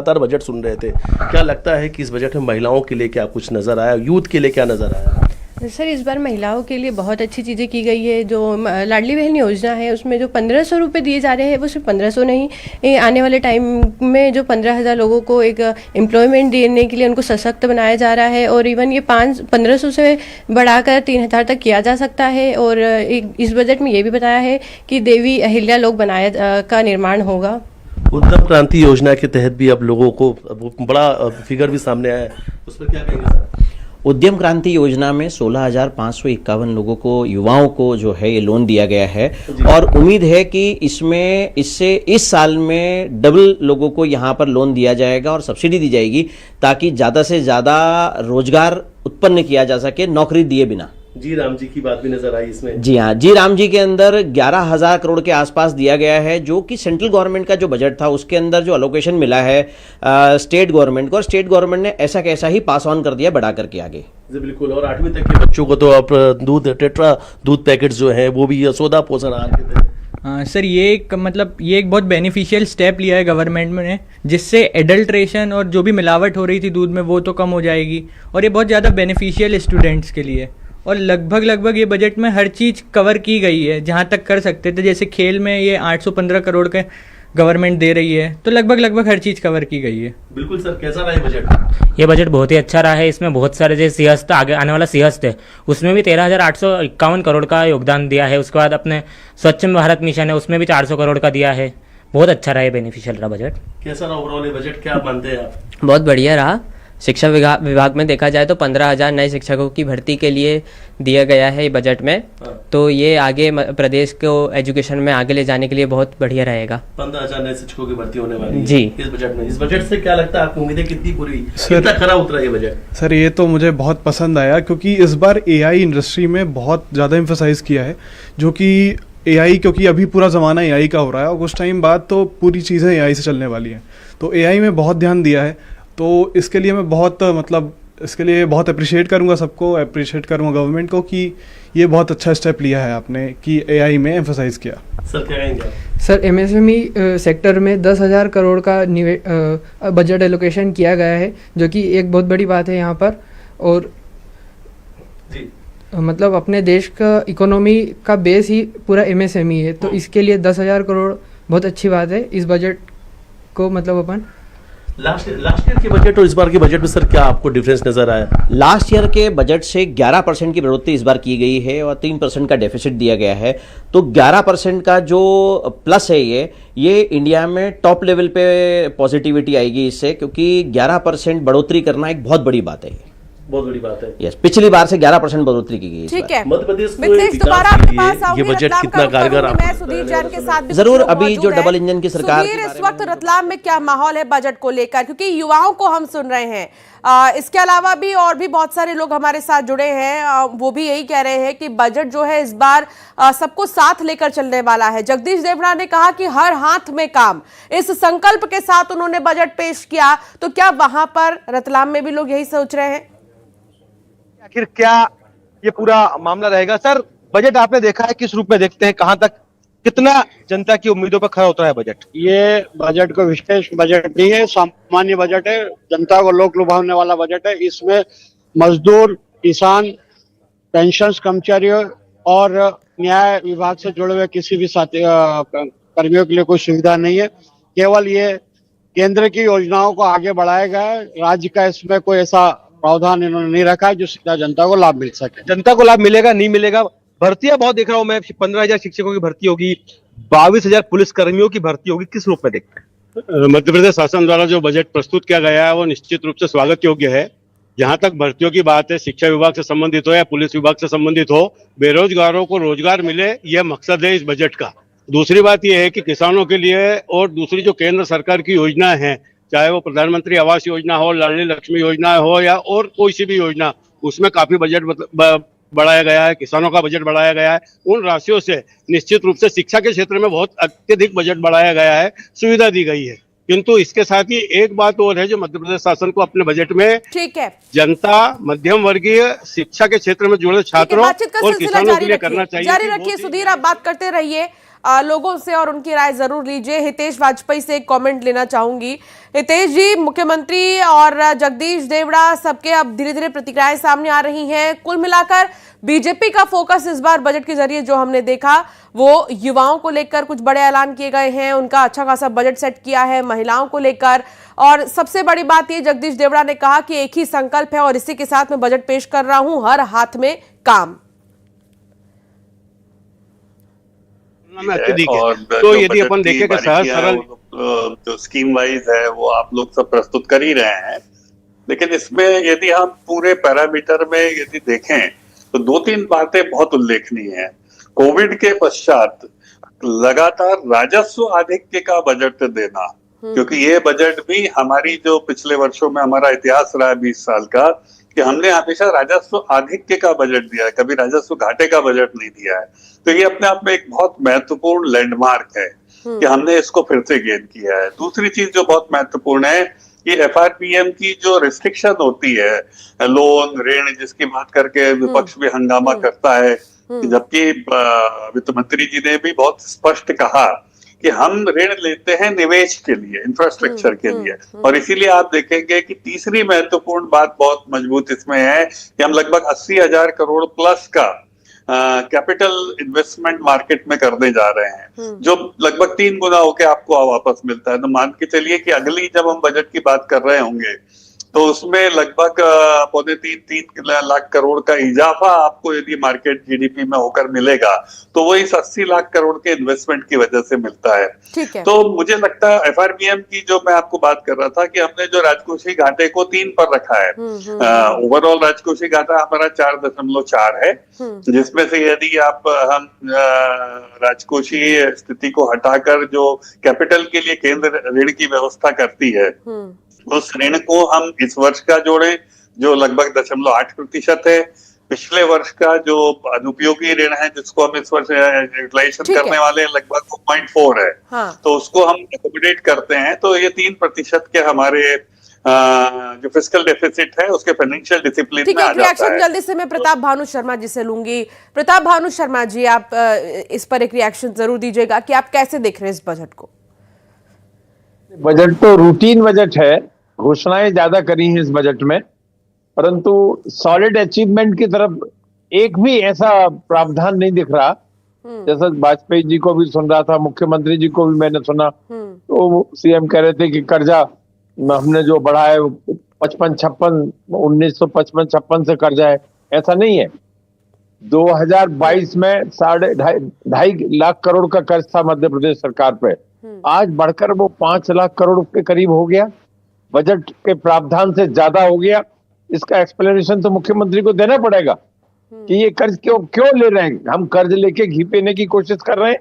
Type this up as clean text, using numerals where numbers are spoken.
लगातार बजट सुन रहे थे, क्या लगता है कि इस बजट में महिलाओं के लिए क्या कुछ नजर आया, यूथ के लिए क्या नजर आया? सर, इस बार महिलाओं के लिए बहुत अच्छी चीज़ें की गई है। जो लाडली बहन योजना है उसमें जो 1500 रुपये दिए जा रहे हैं वो सिर्फ 1500 नहीं, आने वाले टाइम में जो 15,000 लोगों को एक एम्प्लॉयमेंट देने के लिए उनको सशक्त बनाया जा रहा है। और इवन ये 1500 से बढ़ाकर 3000 तक किया जा सकता है। और इस बजट में ये भी बताया है कि देवी अहिल्या लोक बनाया का निर्माण होगा। उद्यम क्रांति योजना के तहत भी अब लोगों को बड़ा फिगर भी सामने आया है, उस पर क्या कहेंगे सर? उद्यम क्रांति योजना में 16,551 लोगों को, युवाओं को जो है ये लोन दिया गया है और उम्मीद है कि इससे इस साल में डबल लोगों को यहाँ पर लोन दिया जाएगा और सब्सिडी दी जाएगी ताकि ज़्यादा से ज़्यादा रोजगार उत्पन्न किया जा सके नौकरी दिए बिना। जी राम जी की बात भी नजर आई इसमें। जी हाँ, जी राम जी के अंदर 11,000 करोड़ के आसपास दिया गया है, जो कि सेंट्रल गवर्नमेंट का जो बजट था उसके अंदर जो अलोकेशन मिला है स्टेट गवर्नमेंट को, और स्टेट गवर्नमेंट ने ऐसा कैसा ही पास ऑन कर दिया बढ़ा करके आगे। जी बिल्कुल। और 8वीं तक के बच्चों को तो अब टेट्रा दूध पैकेट जो है वो भी यशोदा पोषण आहार के तहत। सर, ये एक बहुत बेनिफिशियल स्टेप लिया है गवर्नमेंट ने, जिससे एडल्ट्रेशन और जो भी मिलावट हो रही थी दूध में वो तो कम हो जाएगी और ये बहुत ज़्यादा बेनिफिशियल स्टूडेंट्स के लिए। और लगभग ये बजट में हर चीज़ कवर की गई है जहाँ तक कर सकते थे। जैसे खेल में ये 815 करोड़ के गवर्नमेंट दे रही है, तो लगभग हर चीज़ कवर की गई है। बिल्कुल सर, कैसा रहा ये बजट? ये बजट बहुत ही अच्छा रहा है। इसमें बहुत सारे जो सियासत आगे आने वाला सियासत है उसमें भी 13,851 करोड़ का योगदान दिया है। उसके बाद अपने स्वच्छ भारत मिशन है उसमें भी 400 करोड़ का दिया है। बहुत अच्छा रहा है, बेनिफिशियल रहा बजट। कैसा रहा ओवरऑल ये बजट, क्या मानते हैं आप? बहुत बढ़िया रहा। शिक्षा विभाग में देखा जाए तो 15,000 नए शिक्षकों की भर्ती के लिए दिया गया है बजट में। तो ये आगे प्रदेश को एजुकेशन में आगे ले जाने के लिए बहुत बढ़िया रहेगा। 15,000 नए शिक्षकों की भर्ती होने वाली है जी इस बजट में। इस बजट से क्या लगता है आपकी उम्मीदें कितनी पूरी हुई, कितना खरा उतरा ये बजट? सर, ये तो मुझे बहुत पसंद आया क्योंकि इस बार एआई इंडस्ट्री में बहुत ज़्यादा एम्फसाइज किया है, जो कि एआई, क्योंकि अभी पूरा ज़माना एआई का हो रहा है और कुछ टाइम बाद तो पूरी चीज़ें एआई से चलने वाली हैं। तो एआई में बहुत ध्यान दिया है, तो इसके लिए मैं इसके लिए बहुत अप्रिशिएट करूंगा, सबको अप्रिशिएट करूंगा गवर्नमेंट को कि ये बहुत अच्छा स्टेप लिया है आपने कि एआई में एम्फसाइज किया। सर क्या कहेंगे? सर, एमएसएमई सेक्टर में 10,000 करोड़ का बजट एलोकेशन किया गया है, जो कि एक बहुत बड़ी बात है यहाँ पर। और जी मतलब अपने देश का इकोनॉमी का बेस ही पूरा एमएसएमई है, तो इसके लिए 10,000 करोड़ बहुत अच्छी बात है। इस बजट को मतलब अपन लास्ट ईयर के बजट और इस बार के बजट में सर क्या आपको डिफरेंस नजर आया? लास्ट ईयर के बजट से 11% की बढ़ोतरी इस बार की गई है और 3% का डेफिसिट दिया गया है। तो 11% का जो प्लस है ये इंडिया में टॉप लेवल पे पॉजिटिविटी आएगी इससे, क्योंकि 11% बढ़ोतरी करना एक बहुत बड़ी बात है। बहुत बड़ी बात है। यस, पिछली बार से 11% बढ़ोतरी की गई। ठीक है, मध्य प्रदेश दोबारा आपके पास आऊंगी। ये बजट कितना कारगर मैं सुधीर जैन के साथ भी जरूर अभी जो डबल इंजन की सरकार, इस वक्त रतलाम में क्या माहौल है बजट को लेकर, क्योंकि युवाओं को हम सुन रहे हैं। इसके अलावा भी और भी बहुत सारे लोग हमारे साथ जुड़े हैं, वो भी यही कह रहे हैं कि बजट जो है इस बार सबको साथ लेकर चलने वाला है। जगदीश देवड़ा ने कहा कि हर हाथ में काम, इस संकल्प के साथ उन्होंने बजट पेश किया। तो क्या वहां पर रतलाम में भी लोग यही सोच रहे हैं? आखिर क्या ये पूरा मामला रहेगा? सर, बजट आपने देखा है, किस रूप में देखते हैं, कहां तक, कितना जनता की उम्मीदों पर खरा उतरा है बजट? ये बजट को विशेष बजट नहीं है, सामान्य बजट है, जनता को लोक लुभावने वाला बजट है। इसमें मजदूर, किसान, पेंशन कर्मचारियों और न्याय विभाग से जुड़े हुए किसी भी साथी कर्मियों के लिए कोई सुविधा नहीं है। केवल ये केंद्र की योजनाओं को आगे बढ़ाया गया है, राज्य का इसमें कोई ऐसा प्रावधान इन्होंने नहीं रखा है जो सीधा जनता को लाभ मिल सके। जनता को लाभ मिलेगा, नहीं मिलेगा? भर्तियां बहुत देख रहा हूं मैं, 15,000 शिक्षकों की भर्ती होगी, 22,000 पुलिस कर्मियों की भर्ती होगी, किस रूप में देखते हैं? मध्य प्रदेश शासन द्वारा जो बजट प्रस्तुत किया गया है वो निश्चित रूप से स्वागत योग्य है। जहां तक भर्तियों की बात है, शिक्षा विभाग से संबंधित हो या पुलिस विभाग से संबंधित हो, बेरोजगारों को रोजगार मिले, यह मकसद है इस बजट का। दूसरी बात यह है कि किसानों के लिए और दूसरी जो केंद्र सरकार की योजना है, चाहे वो प्रधानमंत्री आवास योजना हो, लाडली लक्ष्मी योजना हो या और कोई सी भी योजना, उसमें काफी बजट बढ़ाया गया है, किसानों का बजट बढ़ाया गया है। उन राशियों से निश्चित रूप से शिक्षा के क्षेत्र में बहुत अत्यधिक बजट बढ़ाया गया है, सुविधा दी गई है। किंतु इसके साथ ही एक बात और है जो मध्य प्रदेश शासन को अपने बजट में, ठीक है, जनता, मध्यम वर्गीय, शिक्षा के क्षेत्र में जुड़े छात्रों और किसानों के लिए करना चाहिए। जारी रखिए सुधीर, आप बात करते रहिए। लोगों से और उनकी राय जरूर लीजिए। हितेश वाजपेयी से एक कमेंट लेना चाहूंगी। हितेश जी, मुख्यमंत्री और जगदीश देवड़ा सबके अब धीरे धीरे प्रतिक्रियाएं सामने आ रही हैं। कुल मिलाकर बीजेपी का फोकस इस बार बजट के जरिए जो हमने देखा वो युवाओं को लेकर कुछ बड़े ऐलान किए गए हैं, उनका अच्छा खासा बजट सेट किया है महिलाओं को लेकर, और सबसे बड़ी बात ये जगदीश देवड़ा ने कहा कि एक ही संकल्प है और इसी के साथ मैं बजट पेश कर रहा हूं, हर हाथ में काम। और तो यदि अपन देखें कि सहज सरल जो स्कीम वाइज है वो आप लोग सब प्रस्तुत कर ही रहे हैं, लेकिन इसमें यदि हम पूरे पैरामीटर में यदि देखें तो 2-3 बातें बहुत उल्लेखनीय हैं। कोविड के पश्चात लगातार राजस्व आधिक्य का बजट देना, क्योंकि ये बजट भी हमारी जो पिछले वर्षों में हमारा इतिहास रहा है 20 साल का, कि हमने हमेशा राजस्व आधिक्य का बजट दिया है, कभी राजस्व घाटे का बजट नहीं दिया है। तो ये अपने आप में एक बहुत महत्वपूर्ण लैंडमार्क है कि हमने इसको फिर से गेन किया है। दूसरी चीज जो बहुत महत्वपूर्ण है कि FRPM की जो रिस्ट्रिक्शन होती है, लोन ऋण जिसकी बात करके विपक्ष भी हंगामा करता है, जबकि वित्त मंत्री जी ने भी बहुत स्पष्ट कहा कि हम ऋण लेते हैं निवेश के लिए, इंफ्रास्ट्रक्चर के लिए, और इसीलिए आप देखेंगे कि तीसरी महत्वपूर्ण बात बहुत मजबूत इसमें है कि हम लगभग 80,000 करोड़ प्लस का कैपिटल इन्वेस्टमेंट मार्केट में करने जा रहे हैं, जो लगभग 3 गुना होके आपको वापस मिलता है। तो मान के चलिए कि अगली जब हम बजट की बात कर रहे होंगे तो उसमें लगभग 2.25-3 लाख करोड़ का इजाफा आपको यदि मार्केट GDP में होकर मिलेगा तो वो इस 80 लाख करोड़ के इन्वेस्टमेंट की वजह से मिलता है। ठीक है। तो मुझे लगता है FRPM की जो मैं आपको बात कर रहा था कि हमने जो राजकोषीय घाटे को 3 पर रखा है, ओवरऑल राजकोषीय घाटा हमारा 4.4 है, जिसमें से यदि आप हम राजकोषीय स्थिति को हटाकर जो कैपिटल के लिए केंद्र ऋण की व्यवस्था करती है उस ऋण को हम इस वर्ष का जोड़ें जो लगभग 0.8% है, पिछले वर्ष का जो अनुपयोगी ऋण है जिसको हम इस वर्ष यूटिलाइजेशन करने वाले हैं लगभग 2.4 है। हाँ। तो उसको हम एकोमोडेट करते हैं, तो ये 3% के हमारे जो फिस्कल डेफिसिट है उसके फाइनेंशियल डिसिप्लिन में आ जाता है। जल्दी से मैं प्रताप भानु शर्मा जी से लूंगी। प्रताप भानु शर्मा जी, आप इस पर एक रिएक्शन जरूर दीजिएगा कि आप कैसे देख रहे हैं इस बजट को। बजट तो रूटीन बजट है, घोषणाएं ज्यादा करी हैं इस बजट में, परंतु सॉलिड अचीवमेंट की तरफ एक भी ऐसा प्रावधान नहीं दिख रहा। जैसा वाजपेयी जी को भी सुन रहा था, मुख्यमंत्री जी को भी मैंने सुना, तो CM कह रहे थे कि कर्जा हमने जो बढ़ा है 1955 से कर्जा है, ऐसा नहीं है। 2022 में 2.5 लाख करोड़ का कर्ज था मध्य प्रदेश सरकार पे, आज बढ़कर वो 5 लाख करोड़ के करीब हो गया, बजट के प्रावधान से ज्यादा हो गया। इसका एक्सप्लेनेशन तो मुख्यमंत्री को देना पड़ेगा कि ये कर्ज क्यों ले रहे हैं। हम कर्ज लेके घी पीने की कोशिश कर रहे हैं